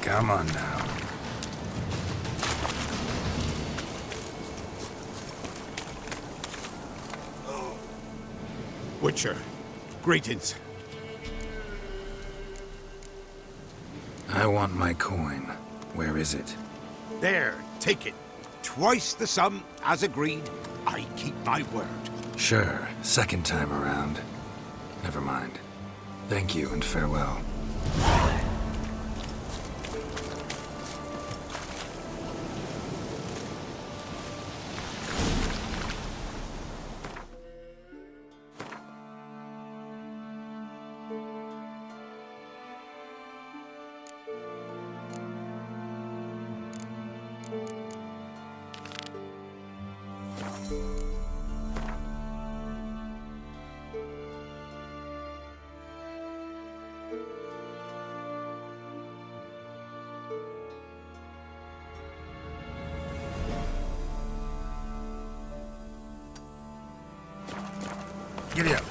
Come on now. Witcher, greetings. I want my coin. Where is it? There, take it. Twice the sum, as agreed. I keep my word. Sure, second time around. Never mind. Thank you and farewell. Giddy up.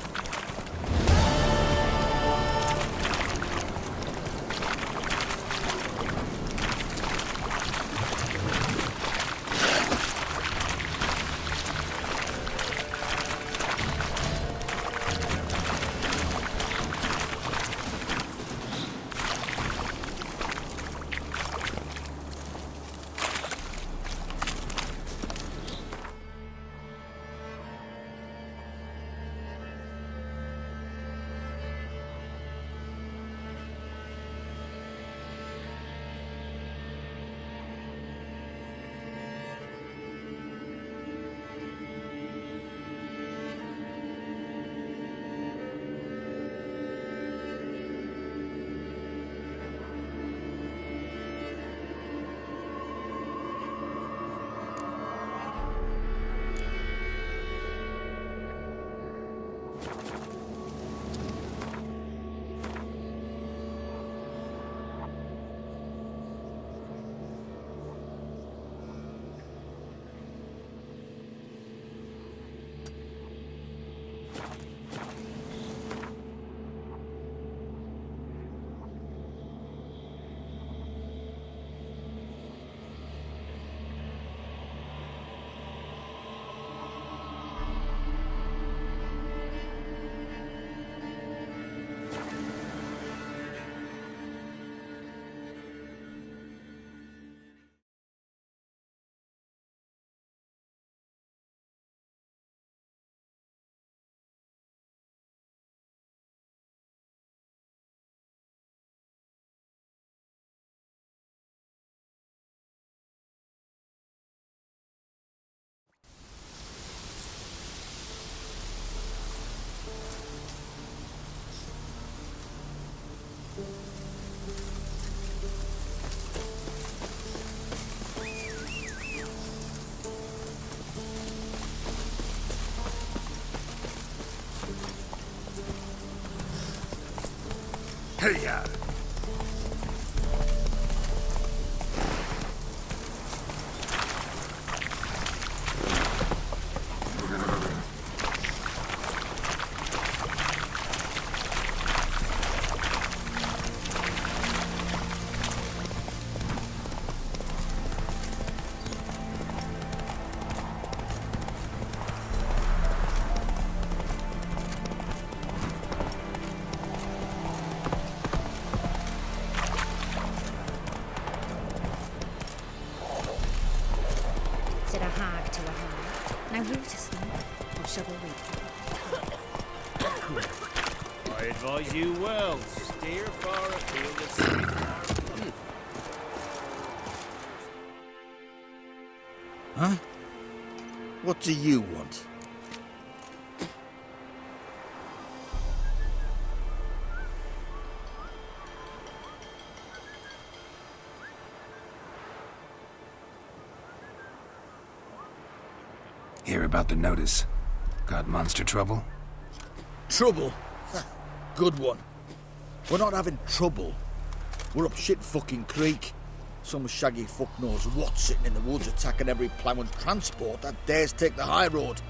Hey-ya! Said a hag to a hag. Now who to sleep or shall we wait? I advise you well. Steer far afield of sea. Huh? What do you want? Hear about the notice? Got monster trouble? Trouble? Good one. We're not having trouble. We're up shit fucking creek. Some shaggy fuck knows what sitting in the woods attacking every plough and transport that dares take the high road.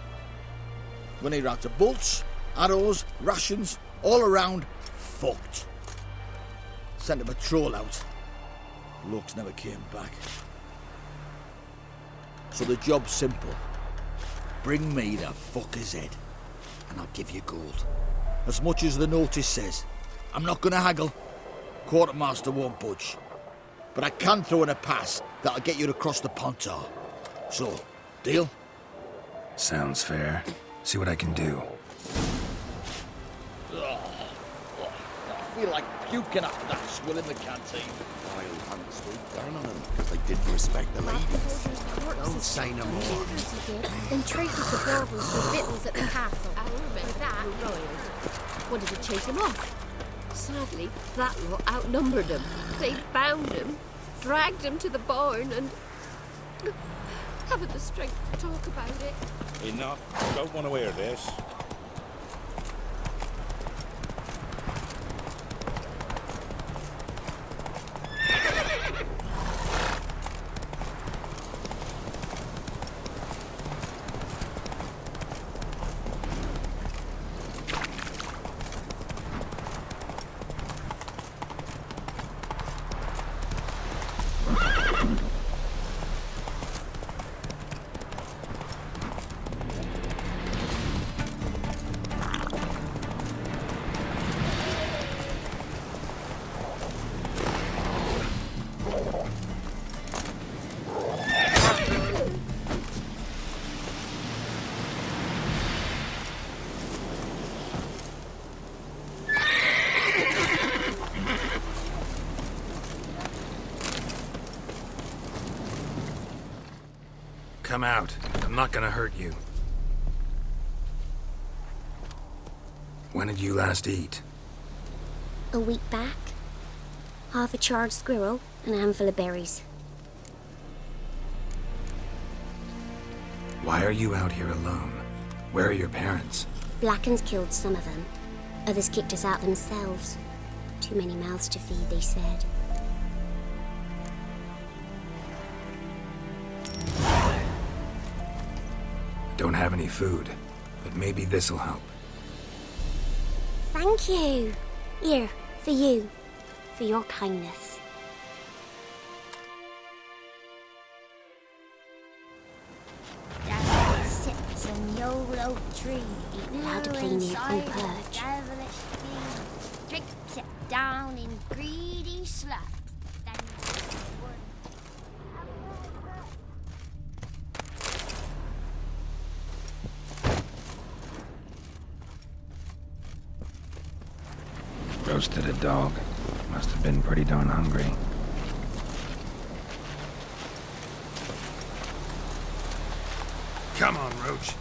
We're near out to bolts, arrows, rations, all around, fucked. Sent a patrol out. Blokes never came back. So the job's simple. Bring me the fucker's head, and I'll give you gold. As much as the notice says. I'm not gonna haggle. Quartermaster won't budge. But I can throw in a pass that'll get you across the Pontar. So, deal? Sounds fair. See what I can do. I feel like puking after that swill in the canteen. I'll hang the sweet down on them, because they didn't respect the ladies. Don't say no more. Then traded the baubles for victuals at the castle. I remember that. Wanted to chase him off. Sadly, that lot outnumbered him. They bound him, dragged him to the barn, and haven't the strength to talk about it. Enough. Don't want to hear this. Come out. I'm not gonna hurt you. When did you last eat? A week back. Half a charred squirrel and a handful of berries. Why are you out here alone? Where are your parents? Blackens killed some of them. Others kicked us out themselves. Too many mouths to feed, they said. Don't have any food, but maybe this'll help. Thank you. Here, for you. For your kindness. Down sits on the old oak tree. Allowed to play near full perch. Drinks it down in greedy slugs. Roasted a dog. Must have been pretty darn hungry. Come on, Roach.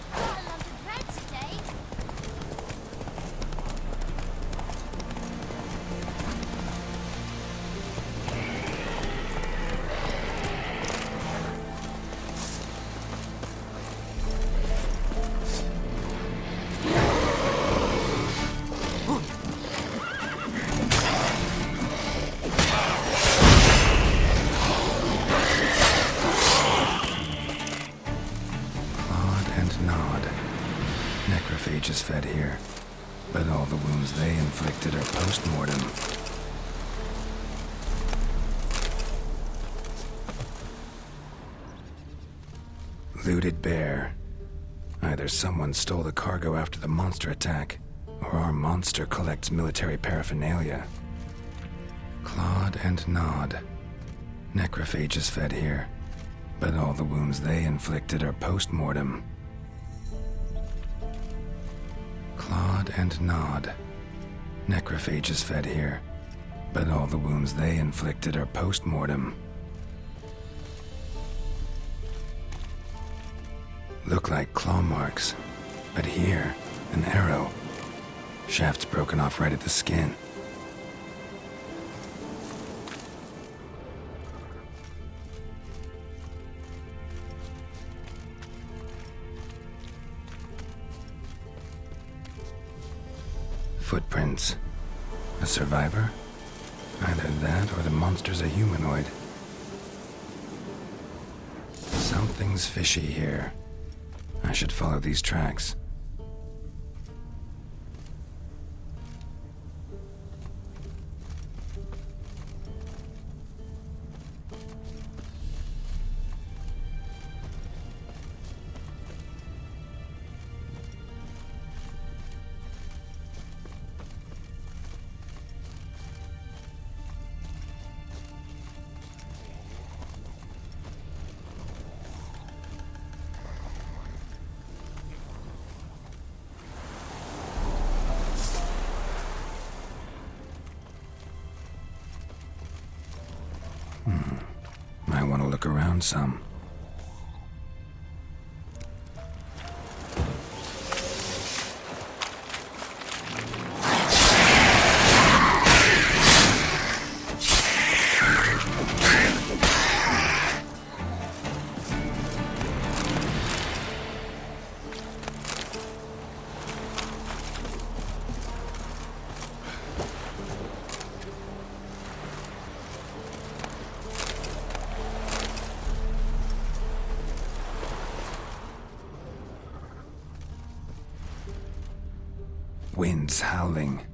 Necrophages fed here, but all the wounds they inflicted are post-mortem. Looted bear. Either someone stole the cargo after the monster attack, or our monster collects military paraphernalia. Clawed and gnawed. Necrophages fed here, but all the wounds they inflicted are post-mortem. Clawed and gnawed. Necrophages fed here, but all the wounds they inflicted are post-mortem. Look like claw marks, but here, an arrow. Shaft's broken off right at the skin. Footprints. A survivor? Either that or the monster's a humanoid. Something's fishy here. I should follow these tracks. Might want to look around some. Winds howling.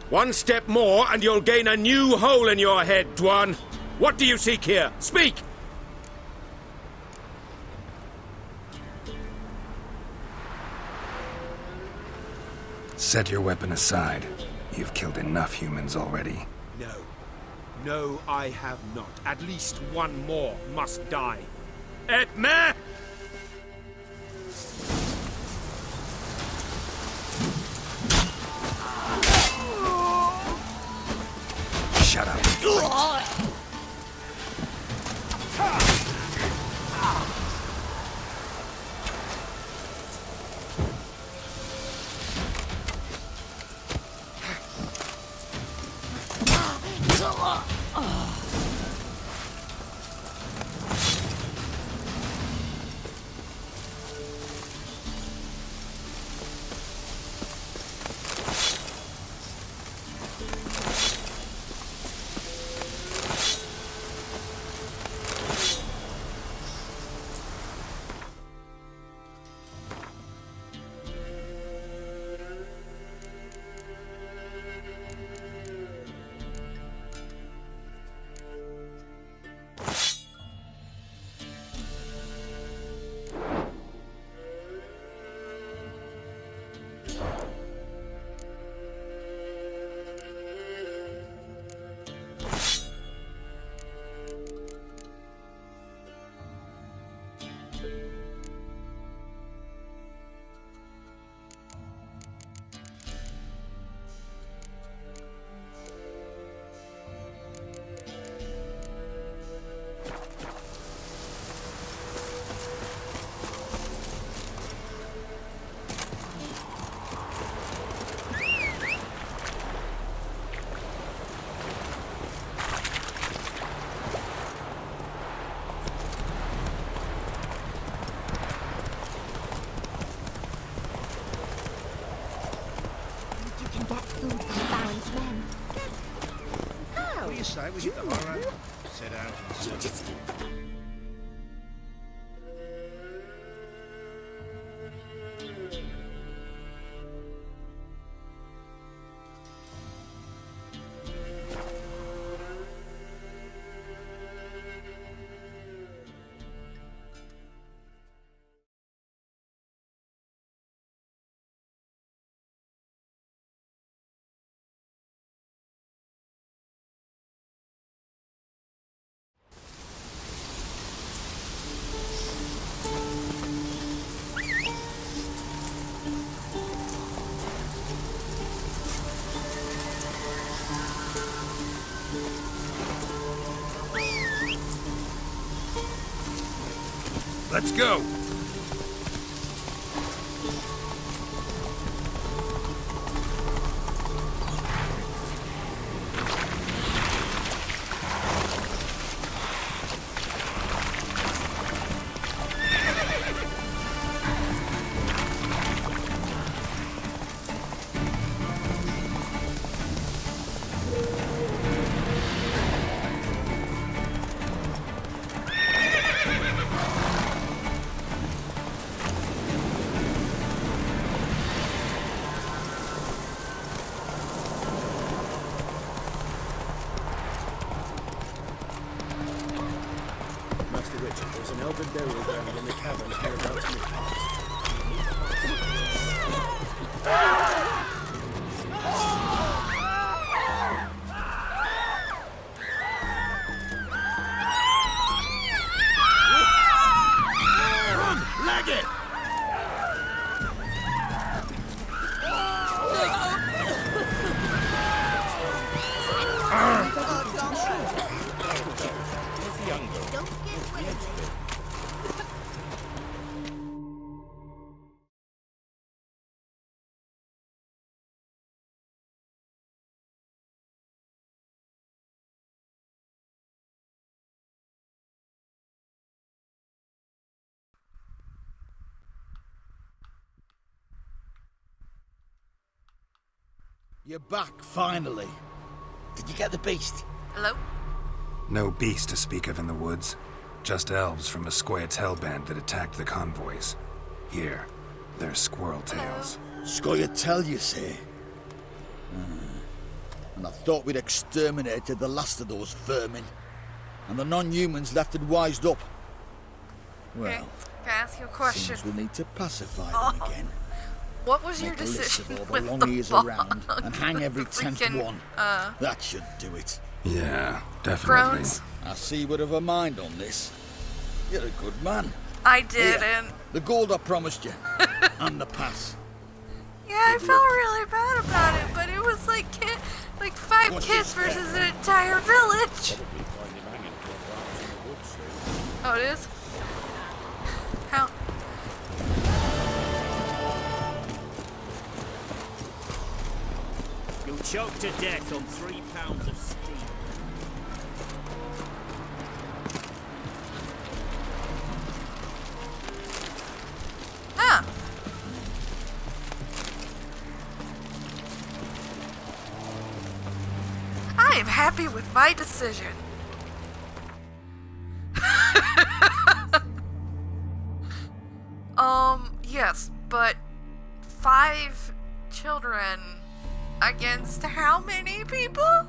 One step more and you'll gain a new hole in your head, Dwan. What do you seek here? Speak! Set your weapon aside. You've killed enough humans already. No. No, I have not. At least one more must die. Etme! Shut up. say we get the horror, set out and search. Let's go! Master Richard, there's an elven burial ground in the caverns hereabouts in the parts. Run! Leg it! You're back, finally. Did you get the beast? Hello? No beast to speak of in the woods. Just elves from a Scoia'tael hellband that attacked the convoys. Here, they're squirrel tails. Scoia'tael, you say? And I thought we'd exterminated the last of those vermin. And the non-humans left and wised up. Well, can I ask you a question? seems we need to pacify them again. What was your Make a list decision of all with the long the ears bog? around and hang every 10th Freaking, one. That should do it. Yeah, definitely. Groans? I see you would have a mind on this. You're a good man. I didn't. Here, the gold I promised you. And the pass. Yeah, I felt really bad about it, but it was like five What's kids this versus an entire village. Oh, it is? How? You'll choke to death on 3 pounds of steam. Huh. I am happy with my decision. Yes, but 5 children against how many people?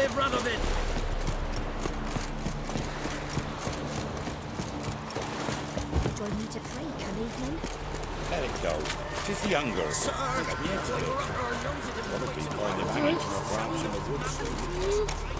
live rather than... Join me to pray, come evening. Let it go. 'Tis the hunger. What if we find the mansion of perhaps in the woods soon?